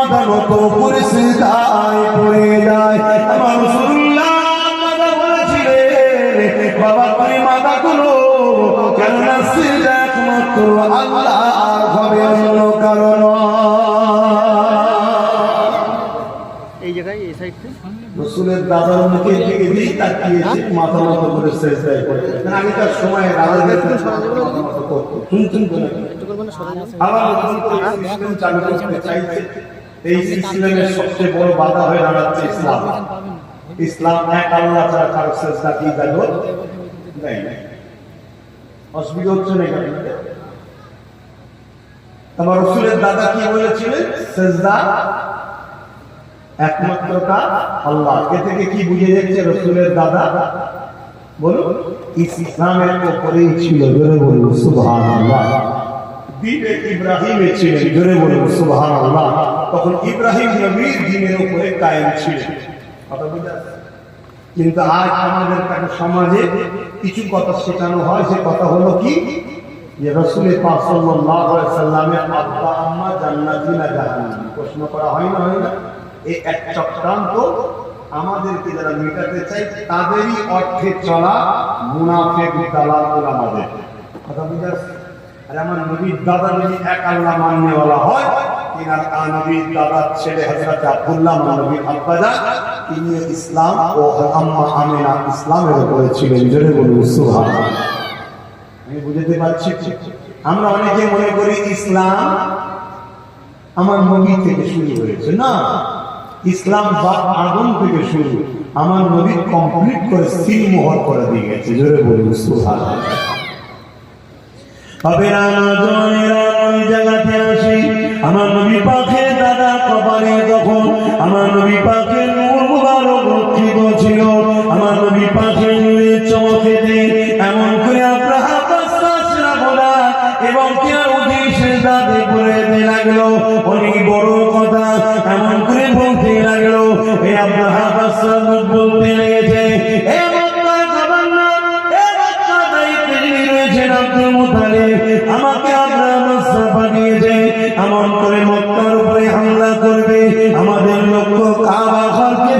মাথা নত করে সিজদায় পড়ে যায়। আমার রাসূলুল্লাহ মাথা বলেছিলেন, বাবা তুমি মাথা তুলো, কেননা সিজদা একমাত্র আল্লাহর হবে, অন্য কারণ এই জায়গায় এই সাইডে রাসূলের দাদার মুখের দিকে দিয়ে তাকিয়েছে, মাথা নত করে সিজদায় পড়ে। আমি তার সময় রাজাদের শুনছেন তো আবার সিস্টেম চালু করতে চাইছে। এই সিস্টেমের সবচেয়ে বড় বাধা হয়ে দাঁড়াচ্ছে ইসলাম। ইসলাম এক আল্লাহ ছাড়া কারো সিজদা কি জানো নাই, অসুবিধা হচ্ছে না এখানে। আমার রাসূলের দাদা কি বলেছিলেন, সিজদা একমাত্র কার আল্লাহ। এ থেকে কি বুঝে যাচ্ছে রাসূলের দাদা বলো ইসলামের উপরেই ছিল, জোরে বলুন সুবহানাল্লাহ। দ্বীপে ইব্রাহিমে ছিলেন, জোরে বলুন সুবহানাল্লাহ। তখন ইব্রাহিম নবীর দ্বীনের উপরে কায়েম ছিলেন, কথা বুঝা। কিন্তু আজ আমাদের কাছে সমাজে কিছু কথা শেখানো হয়, সে কথা হলো কি যে রাসূল পাক সাল্লাল্লাহু আলাইহি সাল্লামের আব্বা আম্মা জান্নাতি না জাহান্নামী, প্রশ্ন করা হয় না, হয় না? এই এক চক্রান্ত আমাদেরকে যারা মেটাতে চাই তাদেরই অর্থে চলা মুনাফিক দালাল আমাদের, কথা বুঝা। আর আমার নবীর দাদা যদি এক আল্লাহ মাননেওয়ালা হয়, তিনার নবীর দাদার ছেলে হযরত আব্দুল্লাহ নবীর আব্বাজান, তিনি ইসলাম ও আম্মা আমিনা ইসলামের উপরে ছিলেন, জোরে বলুন সুবহানাল্লাহ। আমি বুঝতে পারছি। আমরা অনেকে মনে করি ইসলাম আমার নবী থেকে শুরু হয়েছে, না, ইসলাম বাপ আদম থেকে শুরু, আমার নবী কমপ্লিট করে সিল মোহর করে দিয়ে গেছে, জোরে বলুন সুবহানাল্লাহ। বাবেরা নজনেরা ওই জায়গাতে আসি, আমার নবী পাকের দাদা কপালে তখন আমার নবী পাকের নূর মুবারক রক্ষিত ছিল। আমার নবী পাকের নূরের চমকেতে এমন করে আব্রাহা বাদশাহরা বলা এবং কেউ উঠে সিজদাতে পড়তে লাগলো, অনেক বড় কথা এমন করে বলতে লাগলো। এই আব্রাহা বাদশাহ বলতে লেগেছে, হে মক্কা গভর্নর, হে মক্কা দায়িত্বে যিনি রয়েছেন আব্দুল মুতালিব, আমাকে আব্রাহা বাদশাহ পাঠিয়েছে এমন করে মক্কার উপরে হামলা করবে, আমাদের লক্ষ্য কাবা ঘরকে